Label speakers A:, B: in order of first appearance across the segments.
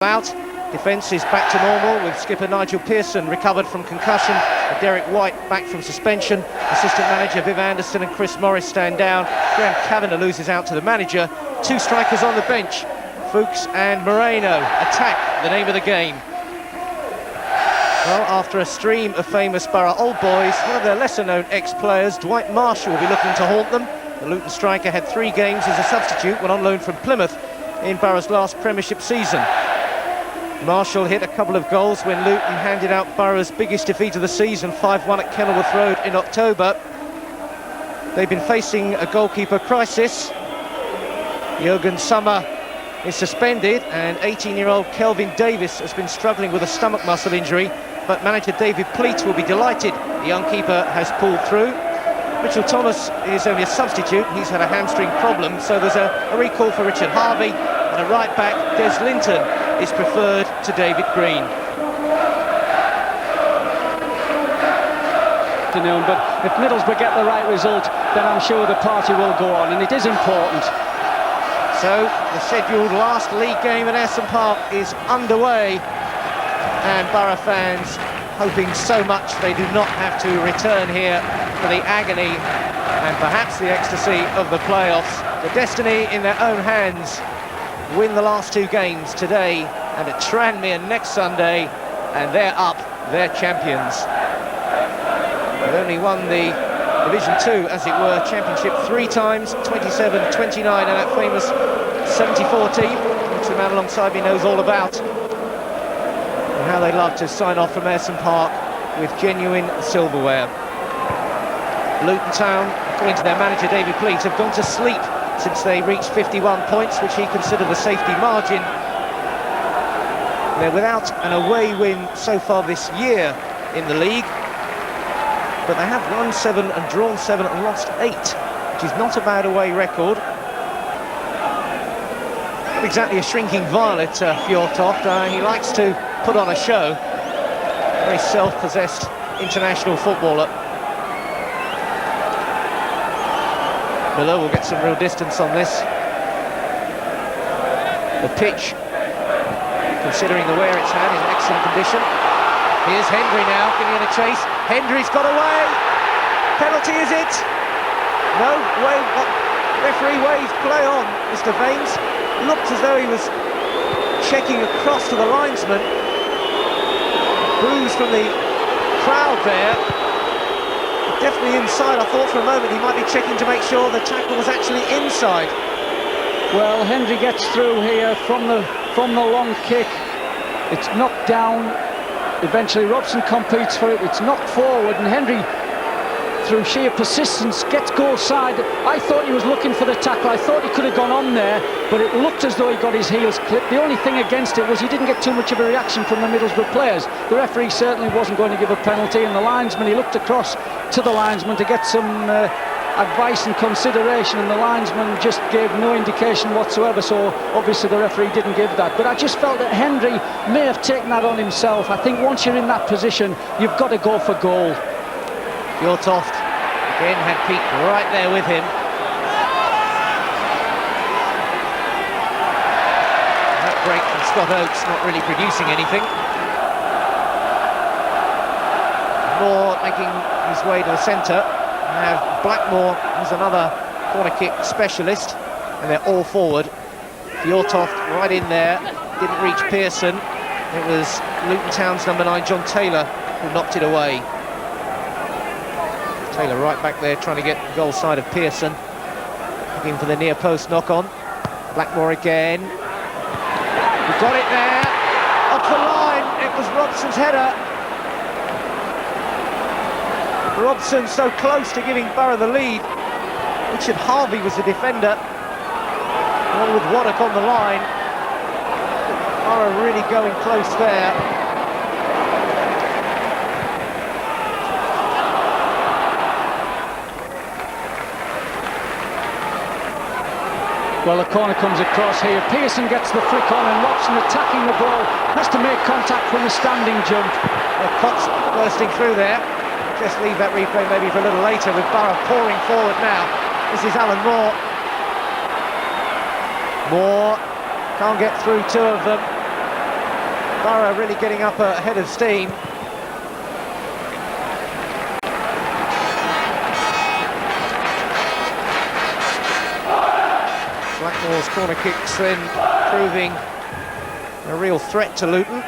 A: Out. Defence is back to normal with skipper Nigel Pearson recovered from concussion, and Derek White back from suspension. Assistant manager Viv Anderson and Chris Morris stand down. Graham Kavanagh loses out to the manager. Two strikers on the bench, Fuchs and Moreno. Attack, the name of the game. Well, after a stream of famous Boro old boys, one of their lesser-known ex-players, Dwight Marshall, will be looking to haunt them. The Luton striker had 3 games as a substitute when on loan from Plymouth in Boro's last Premiership season. Marshall hit a couple of goals when Luton handed out Boro's biggest defeat of the season, 5-1 at Kenilworth Road in October. They've been facing a goalkeeper crisis. Jürgen Sommer is suspended, and 18-year-old Kelvin Davis has been struggling with a stomach muscle injury, but manager David Pleat will be delighted the young keeper has pulled through. Mitchell Thomas is only a substitute. He's had a hamstring problem, so there's a recall for Richard Harvey, and a right back, Des Linton, is preferred to David Green.
B: But if Middlesbrough get the right result, then I'm sure the party will go on, and it is important.
A: So the scheduled last league game at Ayresome Park is underway, and Boro fans hoping so much they do not have to return here for the agony and perhaps the ecstasy of the playoffs. The destiny in their own hands. Win the last 2 games today and at Tranmere next Sunday, and they're up, they're champions. They've only won the Division 2, as it were, Championship 3 times, 27, 29, and that famous 74 team, which the man alongside me knows all about. And how they love to sign off from Ayresome Park with genuine silverware. Luton Town, according to their manager David Pleat, have gone to sleep since they reached 51 points, which he considered a safety margin. They're without an away win so far this year in the league, but they have won 7 and drawn 7 and lost 8, which is not a bad away record. Not exactly a shrinking violet, Fjortoft. He likes to put on a show. Very self-possessed international footballer. Miller will get some real distance on this. The pitch, considering the wear it's had, is in excellent condition. Here's Hendry now, getting in a chase. Hendry's got away. Penalty, is it? No, wave. Referee waves play on. Mr. Baines looked as though he was checking across to the linesman. Boos from the crowd there. Definitely inside. I thought for a moment he might be checking to make sure the tackle was actually inside.
B: Well, Hendry gets through here from the long kick. It's knocked down. Eventually Robson competes for it. It's knocked forward, and Hendry, through sheer persistence, gets goal side. I thought he was looking for the tackle. I thought he could have gone on there, but it looked as though he got his heels clipped. The only thing against it was he didn't get too much of a reaction from the Middlesbrough players. The referee certainly wasn't going to give a penalty, and the linesman, he looked across to the linesman to get some advice and consideration, and the linesman just gave no indication whatsoever, so obviously the referee didn't give that. But I just felt that Hendry may have taken that on himself. I think once you're in that position, you've got to go for goal.
A: Fjortoft again had Pete right there with him. That break from Scott Oates not really producing anything. Moore making his way to the centre. Now Blackmore is another corner kick specialist, and they're all forward. Fjortoft right in there, didn't reach Pearson. It was Luton Town's number 9, John Taylor, who knocked it away. Taylor right back there trying to get goal side of Pearson, looking for the near post knock on. Blackmore again. We've got it there, off the line. It was Robson's header. Robson so close to giving Boro the lead. Richard Harvey was the defender, along with Waddock on the line. Boro really going close there.
B: Well, the corner comes across here. Pearson gets the flick on, and Robson, attacking the ball, has to make contact from a standing jump.
A: Cox bursting through there. Just leave that replay maybe for a little later, with Boro pouring forward now. This is Alan Moore. Moore can't get through 2 of them. Boro really getting up ahead of steam. Blackmore's corner kicks then proving a real threat to Luton.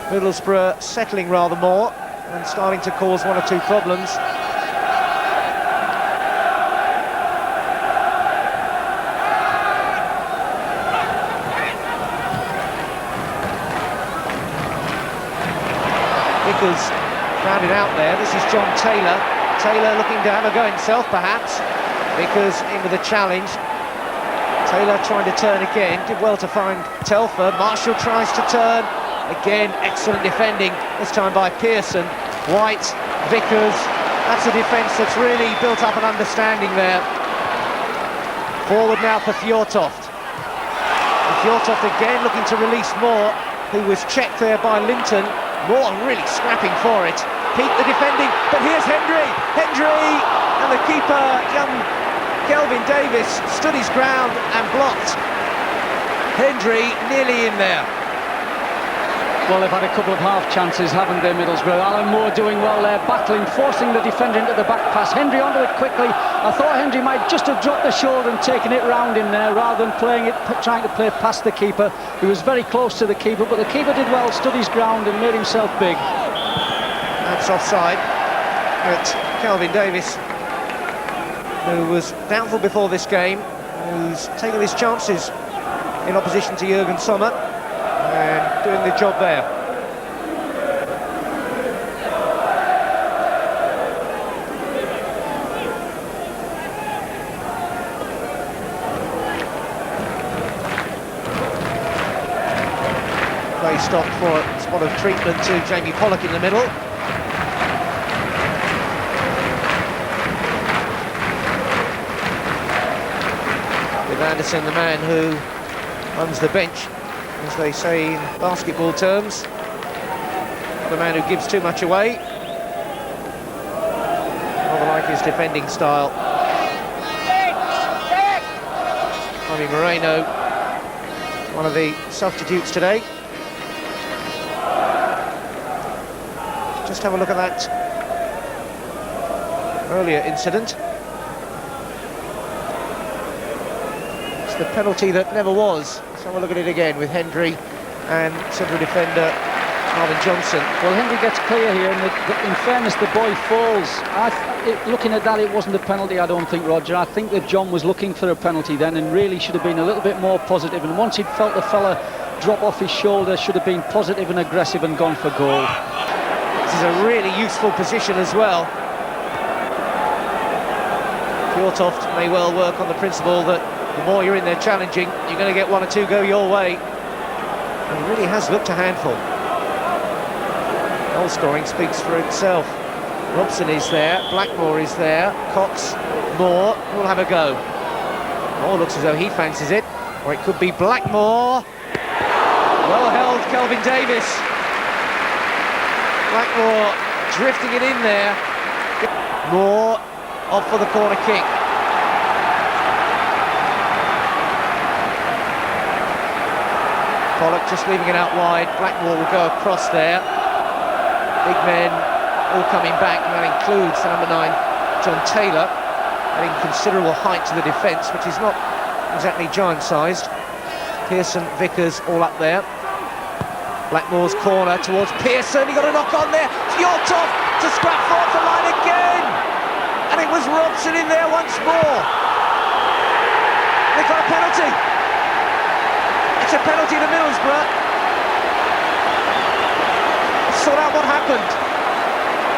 A: Middlesbrough settling rather more and starting to cause one or two problems. Vickers rounded out there. This is John Taylor. Taylor looking to have a go himself, perhaps. Vickers in with a challenge. Taylor trying to turn again. Did well to find Telfer. Marshall tries to turn. Again, excellent defending, this time by Pearson. White, Vickers. That's a defence that's really built up an understanding there. Forward now for Fjortoft. Fjortoft again looking to release Moore, who was checked there by Linton. Moore really scrapping for it. Peak the defending, but here's Hendry. Hendry, and the keeper, young Kelvin Davis, stood his ground and blocked. Hendry nearly in there.
B: Well, they've had a couple of half chances, haven't they, Middlesbrough? Alan Moore doing well there, battling, forcing the defender into the back pass. Hendry onto it quickly. I thought Hendry might just have dropped the shoulder and taken it round him there, rather than playing it, trying to play past the keeper. He was very close to the keeper, but the keeper did well, stood his ground and made himself big.
A: That's offside. But Kelvin Davis, who was doubtful before this game, who's taken his chances in opposition to Jürgen Sommer, and doing the job there. Play stopped for a spot of treatment to Jamie Pollock in the middle. With Anderson, the man who runs the bench, as they say in basketball terms. The man who gives too much away. Rather like his defending style. Javi Moreno, one of the substitutes today. Just have a look at that earlier incident. It's the penalty that never was. Let's have a look at it again with Hendry and central defender Marvin Johnson.
B: Well, Hendry gets clear here, and in fairness, the boy falls. Looking at that, it wasn't a penalty, I don't think, Roger. I think that John was looking for a penalty then and really should have been a little bit more positive. And once he'd felt the fella drop off his shoulder, should have been positive and aggressive and gone for goal.
A: This is a really useful position as well. Fjortoft may well work on the principle that the more you're in there challenging, you're going to get one or two go your way. And he really has looked a handful. Goal scoring speaks for itself. Robson is there, Blackmore is there, Cox, Moore will have a go. Moore looks as though he fancies it, or it could be Blackmore. Well held, Kelvin Davis. Blackmore drifting it in there. Moore off for the corner kick. Pollock just leaving it out wide. Blackmore will go across there. Big men all coming back, and that includes the number 9, John Taylor, adding considerable height to the defence, which is not exactly giant-sized. Pearson, Vickers all up there. Blackmore's corner towards Pearson. He got a knock on there. Fjortoft to scrap forward the line again, and it was Robson in there once more. They got a penalty. It's a penalty to Middlesbrough. Let's sort out what happened.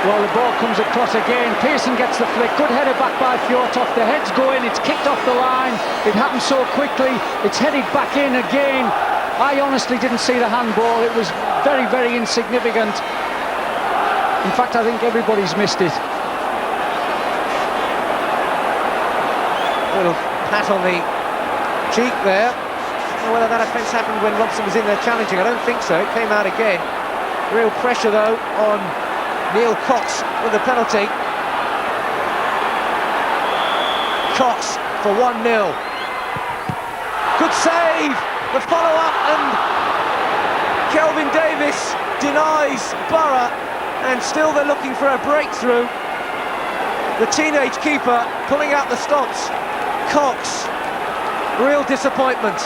B: Well, the ball comes across again. Pearson gets the flick. Good header back by Fjortoft. The head's going. It's kicked off the line. It happened so quickly. It's headed back in again. I honestly didn't see the handball. It was very, very insignificant. In fact, I think everybody's missed it.
A: Little pat on the cheek there. I don't know whether that offence happened when Robson was in there challenging. I don't think so. It came out again. Real pressure, though, on Neil Cox with the penalty. Cox for 1-0. Good save! The follow-up, and Kelvin Davis denies Boro, and still they're looking for a breakthrough. The teenage keeper pulling out the stops. Cox, real disappointment.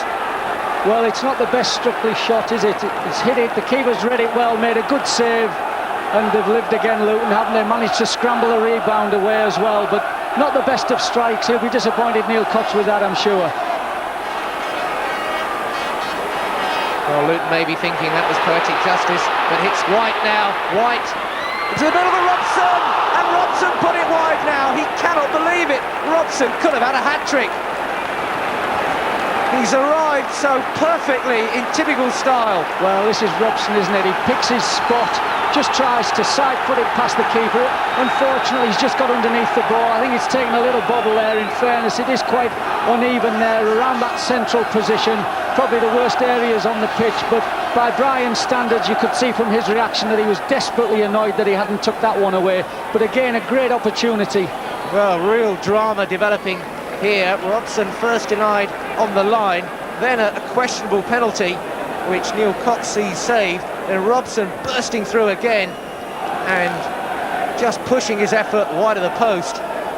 B: Well, it's not the best Strictly shot, is it? It's hit it, the keeper's read it well, made a good save, and they've lived again, Luton, haven't they? Managed to scramble a rebound away as well, but not the best of strikes. He'll be disappointed, Neil Cox, with that, I'm sure.
A: Well, Luton may be thinking that was poetic justice, but hits White now. White into the middle of the Robson, and Robson put it wide now. He cannot believe it. Robson could have had a hat-trick. He's arrived so perfectly in typical style.
B: Well, this is Robson, isn't it? He picks his spot, just tries to side-foot it past the keeper. Unfortunately, he's just got underneath the ball. I think it's taken a little bobble there, in fairness. It is quite uneven there around that central position. Probably the worst areas on the pitch, but by Brian's standards, you could see from his reaction that he was desperately annoyed that he hadn't took that one away. But again, a great opportunity.
A: Well, real drama developing here. Robson first denied on the line, then a questionable penalty, which Neil Cox sees saved, and Robson bursting through again and just pushing his effort wide of the post.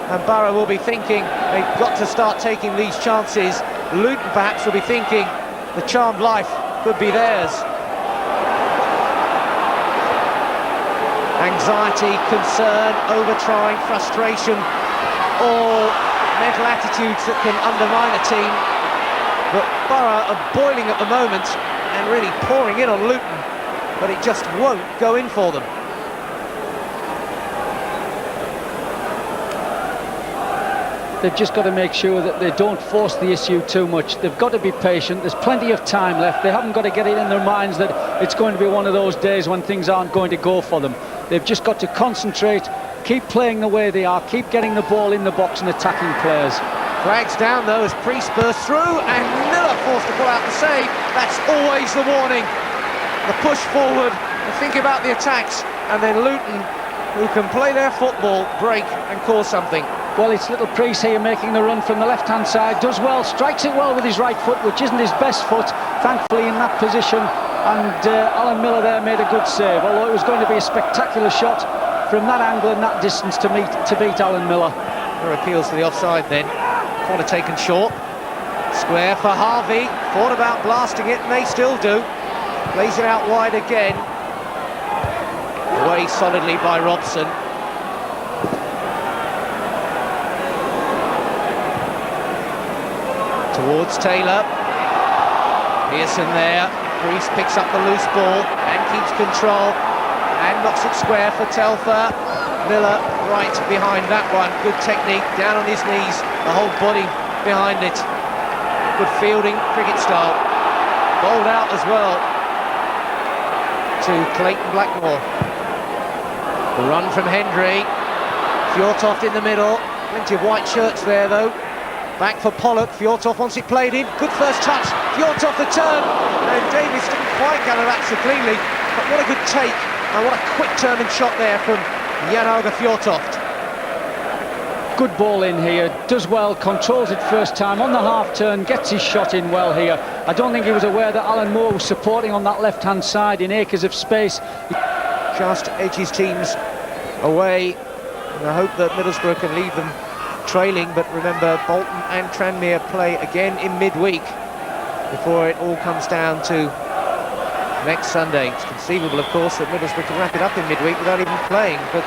A: And Boro will be thinking they've got to start taking these chances. Luton perhaps will be thinking the charmed life could be theirs. Anxiety, concern, over-trying, frustration, all mental attitudes that can undermine a team. But Boro are boiling at the moment and really pouring in on Luton, but it just won't go in for them.
B: They've just got to make sure that they don't force the issue too much. They've got to be patient. There's plenty of time left. They haven't got to get it in their minds that it's going to be one of those days when things aren't going to go for them. They've just got to concentrate, keep playing the way they are, keep getting the ball in the box and attacking players.
A: Flags down though as Priest bursts through, and Miller forced to pull out the save. That's always the warning. The push forward, and think about the attacks, and then Luton, who can play their football, break and cause something.
B: Well, it's little Priest here making the run from the left-hand side, does well, strikes it well with his right foot, which isn't his best foot, thankfully, in that position. And Alan Miller there made a good save, although it was going to be a spectacular shot from that angle and that distance to beat Alan Miller.
A: There appeals to the offside then. Corner taken short. Square for Harvey. Thought about blasting it, may still do. Plays it out wide again. Away solidly by Robson. Towards Taylor. Pearson there. Priest picks up the loose ball and keeps control and knocks it square for Telfer. Miller right behind that one. Good technique, down on his knees, the whole body behind it. Good fielding, cricket style. Bowled out as well to Clayton Blackmore. The run from Hendry. Fjortoft in the middle. Plenty of white shirts there though. Back for Pollock. Fjortoft wants it played in. Good first touch. Fjortoft the turn. And Davis didn't quite gather that so cleanly. But what a good take. And what a quick turning shot there from Jan-Åge Fjortoft.
B: Good ball in here. Does well. Controls it first time on the half turn. Gets his shot in well here. I don't think he was aware that Alan Moore was supporting on that left-hand side in acres of space.
A: Just edges teams away. And I hope that Middlesbrough can leave them trailing, but remember Bolton and Tranmere play again in midweek before it all comes down to next Sunday. It's conceivable, of course, that Middlesbrough can wrap it up in midweek without even playing, but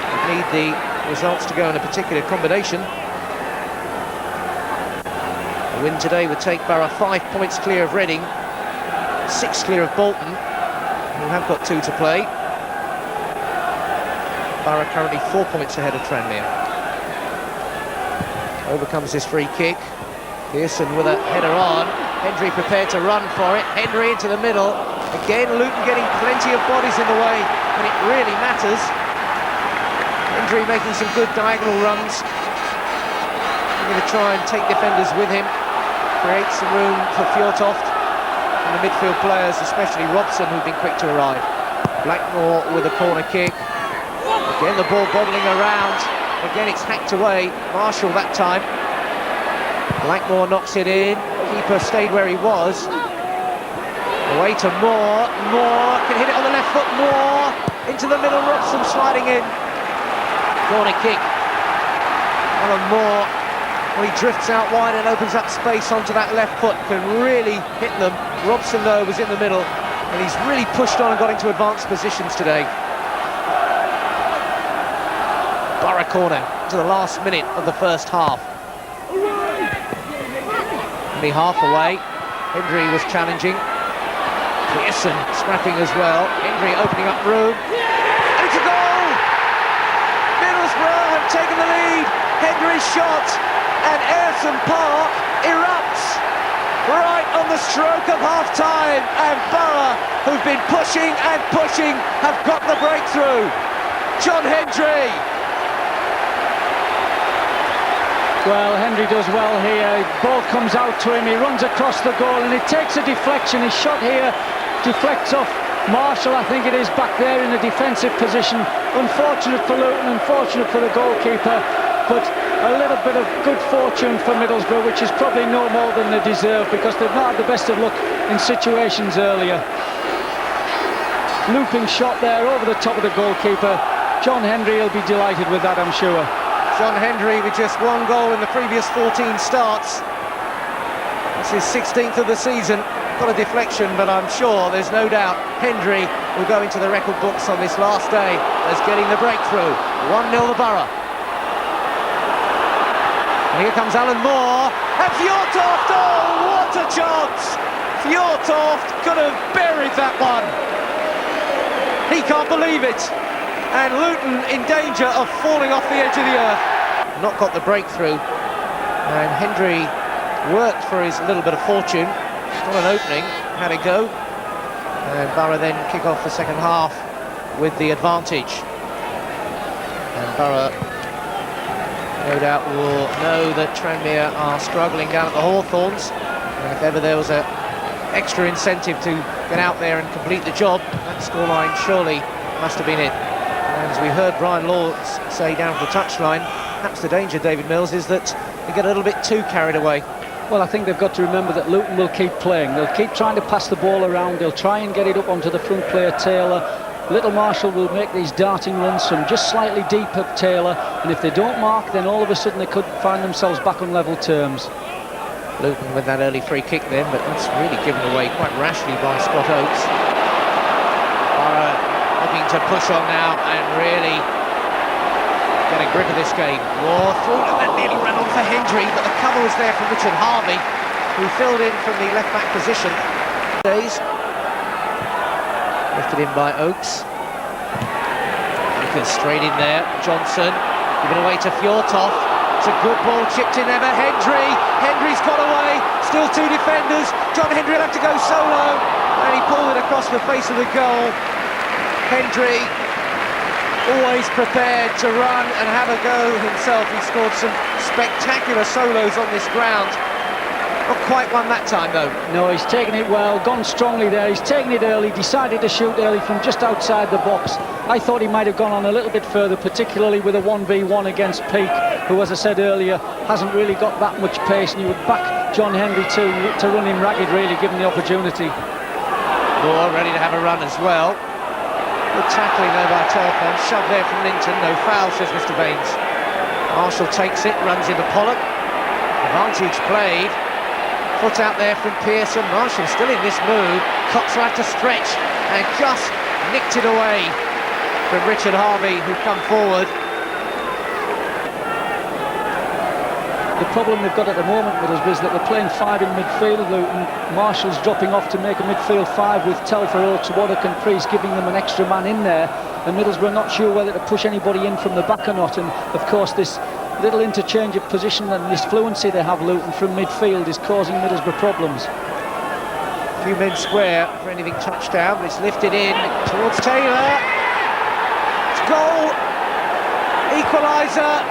A: we need the results to go in a particular combination. A win today would take Boro 5 points clear of Reading, 6 clear of Bolton, who have got 2 to play. Boro currently 4 points ahead of Tranmere. Overcomes this free kick. Pearson with a header on. Hendry prepared to run for it. Hendry into the middle. Again, Luton getting plenty of bodies in the way, and it really matters. Hendry making some good diagonal runs. He's going to try and take defenders with him. Create some room for Fjortoft and the midfield players, especially Robson, who've been quick to arrive. Blackmore with a corner kick. Again, the ball bobbling around. Again, it's hacked away. Marshall that time. Blackmore knocks it in. Keeper stayed where he was. Away to Moore. Moore can hit it on the left foot. Moore into the middle. Robson sliding in. Corner kick. Alan Moore, when he drifts out wide and opens up space onto that left foot, can really hit them. Robson, though, was in the middle, and he's really pushed on and got into advanced positions today. Boro corner to the last minute of the first half. Only half away. Hendry was challenging. Pearson scrapping as well. Hendry opening up room. And it's a goal! Middlesbrough have taken the lead. Hendry's shot, and Ayresome Park erupts right on the stroke of half-time. And Boro, who've been pushing and pushing, have got the breakthrough. John Hendry.
B: Well, Hendry does well here. Ball comes out to him, he runs across the goal and he takes a deflection. His shot here deflects off Marshall, I think it is, back there in a defensive position. Unfortunate for Luton, unfortunate for the goalkeeper, but a little bit of good fortune for Middlesbrough, which is probably no more than they deserve, because they've not had the best of luck in situations earlier. Looping shot there over the top of the goalkeeper. John Hendry will be delighted with that, I'm sure.
A: John Hendry with just one goal in the previous 14 starts. It's his 16th of the season. Got a deflection, but I'm sure there's no doubt Hendry will go into the record books on this last day as getting the breakthrough. 1-0 the Boro. And here comes Alan Moore. And Fjortoft, oh, what a chance! Fjortoft could have buried that one. He can't believe it. And Luton in danger of falling off the edge of the earth. Not got the breakthrough. And Hendry worked for his little bit of fortune. Got an opening, had a go. And Boro then kick off the second half with the advantage. And Boro, no doubt, will know that Tranmere are struggling down at the Hawthorns. And if ever there was an extra incentive to get out there and complete the job, that scoreline surely must have been it. And as we heard Brian Law say down at the touchline, perhaps the danger, David Mills, is that they get a little bit too carried away.
B: Well, I think they've got to remember that Luton will keep playing. They'll keep trying to pass the ball around. They'll try and get it up onto the front player, Taylor. Little Marshall will make these darting runs from just slightly deep of Taylor. And if they don't mark, then all of a sudden they could find themselves back on level terms.
A: Luton with that early free kick then, but that's really given away quite rashly by Scott Oates. Looking to push on now and really get a grip of this game. War through, and that nearly ran on for Hendry, but the cover was there from Richard Harvey, who filled in from the left-back position. Lifted in by Oakes. Lucas straight in there. Johnson given away to Fjortoft. It's a good ball chipped in there, but Hendry's got away. Still two defenders. John Hendry will have to go solo, and he pulled it across the face of the goal. Hendry, always prepared to run and have a go himself. He scored some spectacular solos on this ground. Not quite one that time, though.
B: No, he's taken it well, gone strongly there. He's taken it early, decided to shoot early from just outside the box. I thought he might have gone on a little bit further, particularly with a 1v1 against Peake, who, as I said earlier, hasn't really got that much pace, and you would back John Hendry to run him ragged, really, given the opportunity.
A: Moore ready to have a run as well. Good tackling there by Turpin, shoved there from Linton, no foul, says Mr. Baines. Marshall takes it, runs into Pollock. Advantage played. Foot out there from Pearson. Marshall still in this move. Cox will have to stretch and just nicked it away from Richard Harvey, who come forward.
B: The problem they've got at the moment, Middlesbrough, is that they're playing five in midfield. Luton. Marshall's dropping off to make a midfield five with Telfer, Oates, Waddock and Priest giving them an extra man in there. And Middlesbrough not sure whether to push anybody in from the back or not. And of course this little interchange of position and this fluency they have, Luton, from midfield is causing Middlesbrough problems.
A: A few men square for anything touchdown, but it's lifted in towards Taylor. It's goal, equaliser.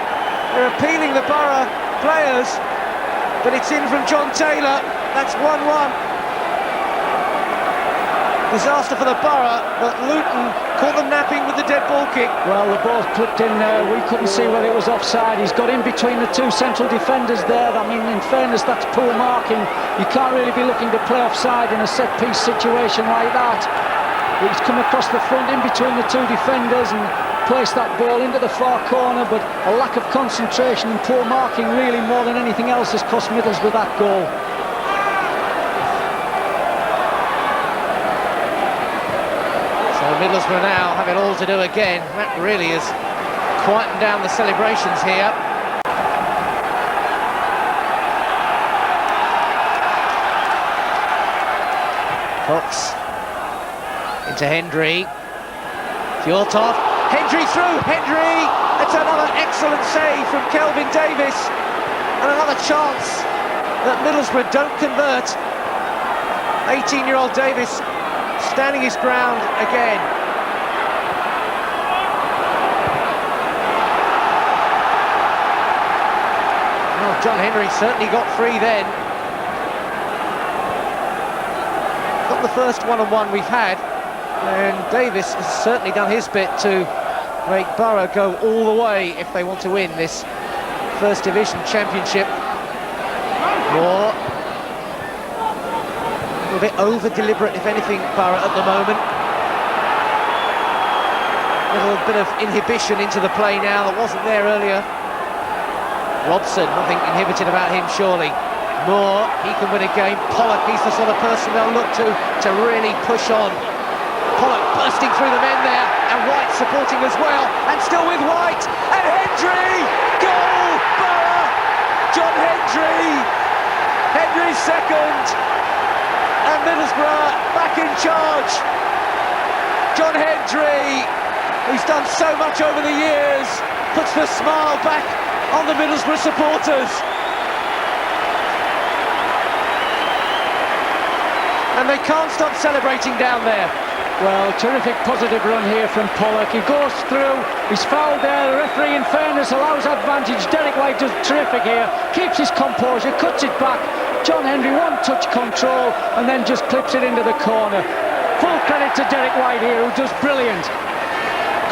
A: They're appealing the Boro players, but it's in from John Taylor. That's 1-1. Disaster for the Boro, but Luton caught them napping with the dead ball kick.
B: Well, the ball clipped in there. We couldn't see whether it was offside. He's got in between the two central defenders there. I mean, in fairness, that's poor marking. You can't really be looking to play offside in a set-piece situation like that. He's come across the front in between the two defenders and placed that ball into the far corner, but a lack of concentration and poor marking really more than anything else has cost Middlesbrough that goal.
A: Middlesbrough now have it all to do again. That really has quietened down the celebrations here. Cox into Hendry. Fjortoft. Hendry through. Hendry! It's another excellent save from Kelvin Davis. And another chance that Middlesbrough don't convert. 18-year-old Davis standing his ground again. Well, John Hendry certainly got free then. Not the first one-on-one we've had, and Davis has certainly done his bit to make Boro go all the way if they want to win this First Division Championship. Moore. A little bit over-deliberate, if anything, Boro at the moment. A little bit of inhibition into the play now that wasn't there earlier. Robson, nothing inhibited about him, surely. Moore, he can win a game. Pollock, he's the sort of person they'll look to really push on. Pollock bursting through the men there, and White supporting as well, and still with White, and Hendry! Goal! Boro! John Hendry! Hendry's second! And Middlesbrough back in charge. John Hendry, who's done so much over the years, puts the smile back on the Middlesbrough supporters. And they can't stop celebrating down there.
B: Well, terrific positive run here from Pollock. He goes through, he's fouled there. The referee, in fairness, allows advantage. Derek White does terrific here, keeps his composure, cuts it back. John Hendry, one-touch control, and then just clips it into the corner. Full credit to Derek White here, who does brilliant.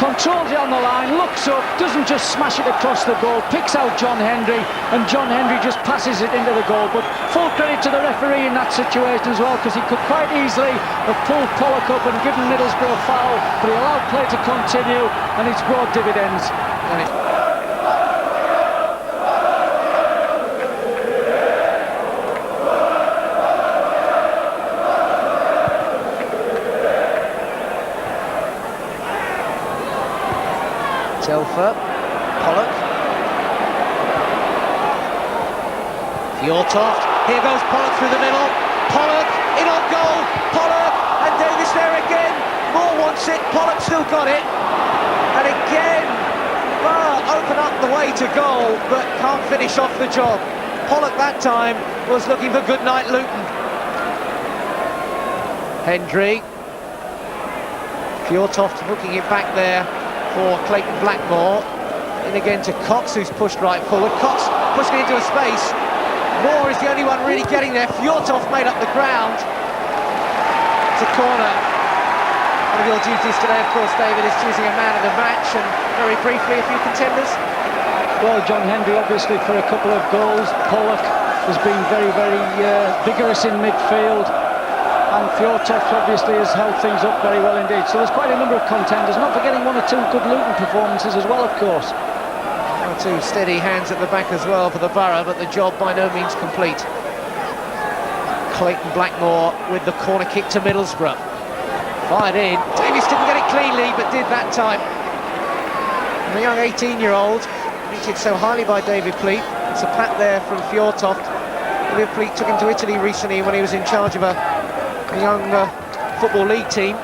B: Controls it on the line, looks up, doesn't just smash it across the goal, picks out John Hendry, and John Hendry just passes it into the goal. But full credit to the referee in that situation as well, because he could quite easily have pulled Pollock up and given Middlesbrough a foul, but he allowed play to continue, and it's brought dividends.
A: Telfer, Pollock, Fjortoft, here goes Pollock through the middle, Pollock in on goal, Pollock, and Davis there again, Moore wants it, Pollock still got it, and again, Boro open up the way to goal, but can't finish off the job. Pollock that time was looking for good night Luton. Hendry, Fjortoft hooking it back there for Clayton Blackmore, in again to Cox, who's pushed right forward. Cox pushing it into a space. Moore is the only one really getting there. Fjortoft made up the ground. It's a corner. One of your duties today, of course, David, is choosing a man of the match, and very briefly, a few contenders.
B: Well, John Hendry obviously for a couple of goals. Pollock has been very, very vigorous in midfield. And Fjortoft obviously has held things up very well indeed. So there's quite a number of contenders, not forgetting one or two good Luton performances as well, of course.
A: One or two steady hands at the back as well for the Boro, but the job by no means complete. Clayton Blackmore with the corner kick to Middlesbrough. Fired in. Davis didn't get it cleanly, but did that time. And the young 18-year-old, rated so highly by David Pleat. It's a pat there from Fjortoft. David Pleat took him to Italy recently when he was in charge of a young Football League team.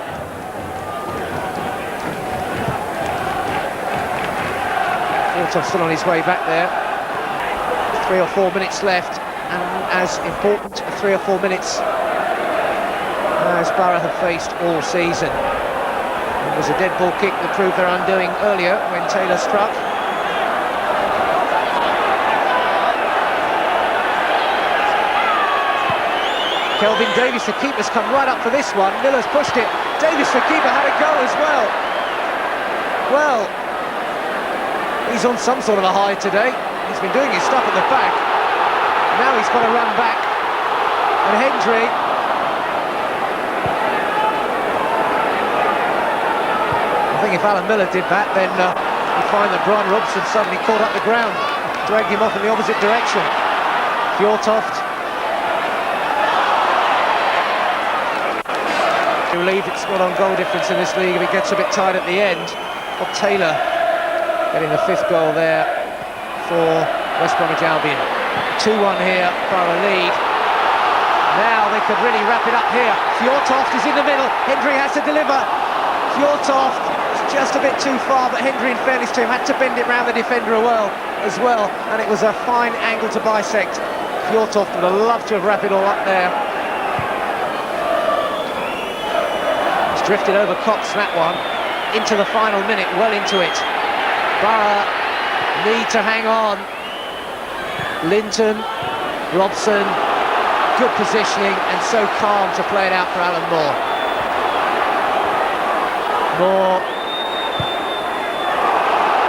A: Fjortoft still on his way back there. 3 or 4 minutes left, and as important 3 or 4 minutes as Boro have faced all season. It was a dead ball kick that proved their undoing earlier when Taylor struck. Kelvin Davies, the keeper's come right up for this one. Miller's pushed it. Davies, the keeper, had a go as well. Well, he's on some sort of a high today. He's been doing his stuff at the back. Now he's got to run back. And Hendry, I think if Alan Miller did that, then you'd find that Brian Robson suddenly caught up the ground, dragged him off in the opposite direction. Fjortoft. I believe it's not on goal difference in this league if it gets a bit tight at the end. Bob Taylor getting the 5th goal there for West Bromwich Albion. 2-1 here, Boro lead. Now they could really wrap it up here. Fjortoft is in the middle. Hendry has to deliver. Fjortoft is just a bit too far, but Hendry, in fairness to him, had to bend it round the defender as well, and it was a fine angle to bisect. Fjortoft would have loved to have wrapped it all up there. He's drifted over Cox, that one, into the final minute, well into it. Boro need to hang on. Linton, Robson, good positioning, and so calm to play it out for Alan Moore. Moore.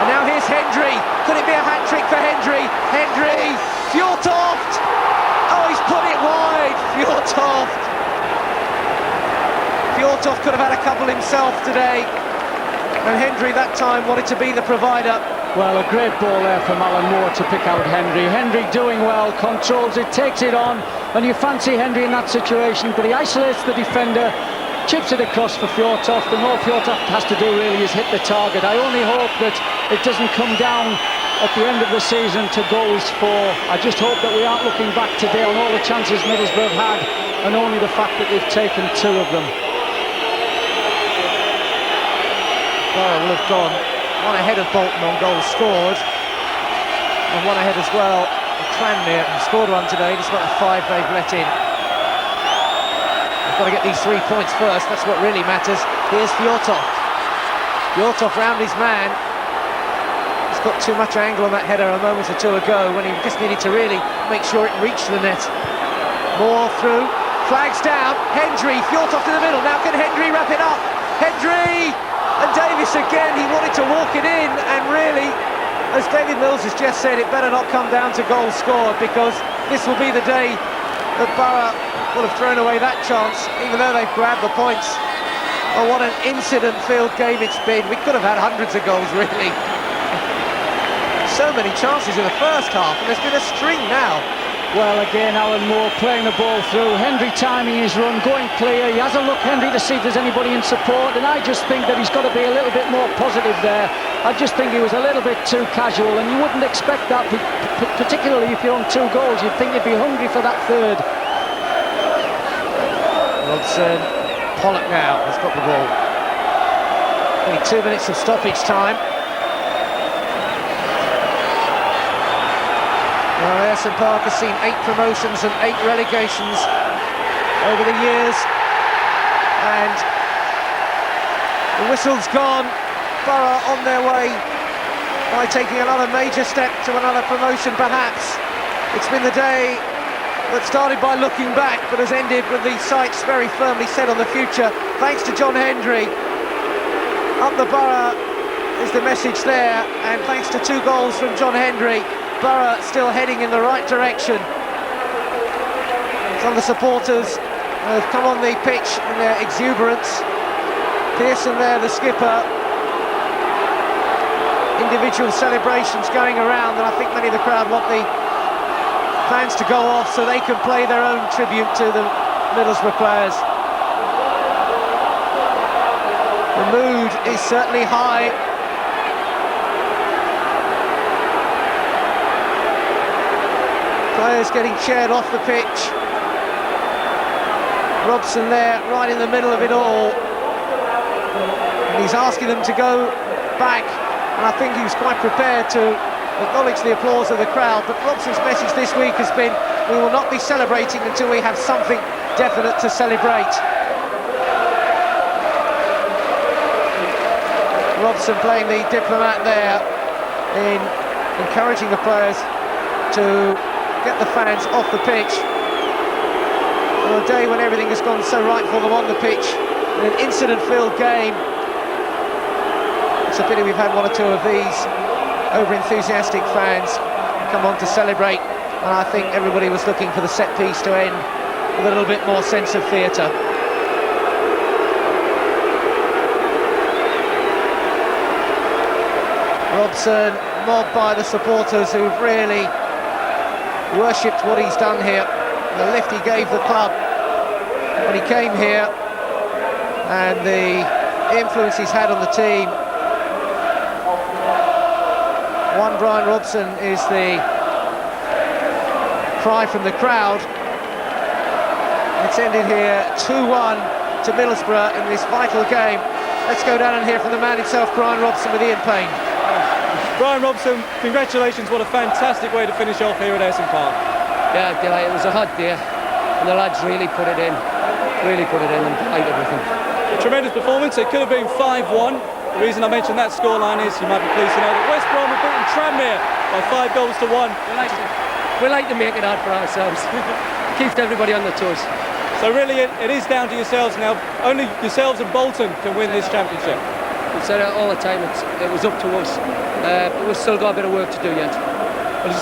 A: And now here's Hendry. Could it be a hat-trick for Hendry? Hendry! Fjortoft! Oh, he's put it wide! Fjortoft! Fjortoft could have had a couple himself today. And Hendry that time wanted to be the provider.
B: Well, a great ball there from Alan Moore to pick out Hendry. Hendry doing well, controls it, takes it on, and you fancy Hendry in that situation, but he isolates the defender, chips it across for Fjortoft, and all Fjortoft has to do really is hit the target. I only hope that it doesn't come down at the end of the season to goals for. I just hope that we aren't looking back today on all the chances Middlesbrough have had, and only the fact that they've taken 2 of them.
A: Boro will have gone one ahead of Bolton on goals scored, and one ahead as well of Tranmere, who scored one today despite the 5 they've let in. They've got to get these 3 points first, that's what really matters. Here's Fjortoft. Fjortoft round his man. He's got too much angle on that header a moment or two ago when he just needed to really make sure it reached the net. Moore through, flags down, Hendry, Fjortoft in the middle. Now can Hendry wrap it up? Hendry! And Davies again, he wanted to walk it in, and really, as David Mills has just said, it better not come down to goals scored, because this will be the day that Boro will have thrown away that chance, even though they've grabbed the points. Oh, what an incident-filled game it's been. We could have had hundreds of goals, really. So many chances in the first half, and there's been a string now.
B: Well, again, Alan Moore playing the ball through, Hendry timing his run, going clear. He has a look, Hendry, to see if there's anybody in support, and I just think that he's got to be a little bit more positive there. I just think he was a little bit too casual, and you wouldn't expect that, particularly if you're on 2 goals. You'd think you'd be hungry for that 3rd.
A: Robson, Pollock now has got the ball. Only 2 minutes of stoppage time. Well, Ayresome Park has seen 8 promotions and 8 relegations over the years, and the whistle's gone. Boro on their way by taking another major step to another promotion, perhaps. It's been the day that started by looking back, but has ended with the sights very firmly set on the future, thanks to John Hendry. Up the Boro is the message there, and thanks to 2 goals from John Hendry, Boro still heading in the right direction. Some of the supporters have come on the pitch in their exuberance. Pearson there, the skipper. Individual celebrations going around, and I think many of the crowd want the fans to go off so they can play their own tribute to the Middlesbrough players. The mood is certainly high. Players getting cheered off the pitch. Robson there, right in the middle of it all. And he's asking them to go back, and I think he was quite prepared to acknowledge the applause of the crowd. But Robson's message this week has been, we will not be celebrating until we have something definite to celebrate. Robson playing the diplomat there in encouraging the players to get the fans off the pitch. On a day when everything has gone so right for them on the pitch, in an incident-filled game. It's a pity we've had one or two of these over-enthusiastic fans come on to celebrate, and I think everybody was looking for the set piece to end with a little bit more sense of theatre. Robson mobbed by the supporters who've really worshipped what he's done here, the lift he gave the club when he came here, and the influence he's had on the team. One Brian Robson is the cry from the crowd. It's ended here 2-1 to Middlesbrough in this vital game. Let's go down and hear from the man himself, Brian Robson, with Ian Payne.
C: Brian Robson, congratulations, what a fantastic way to finish off here at Ayresome Park.
D: Yeah, delighted. It was a hot day and the lads really put it in and delighted with them.
C: A tremendous performance. It could have been 5-1. The reason I mentioned that scoreline is you might be pleased to know that West Brom have beaten Tranmere by 5-1.
D: We like to make it hard for ourselves. Keeps everybody on their toes.
C: So really it is down to yourselves now. Only yourselves and Bolton can win this championship.
D: We said it all the time, it was up to us. But we've still got a bit of work to do yet.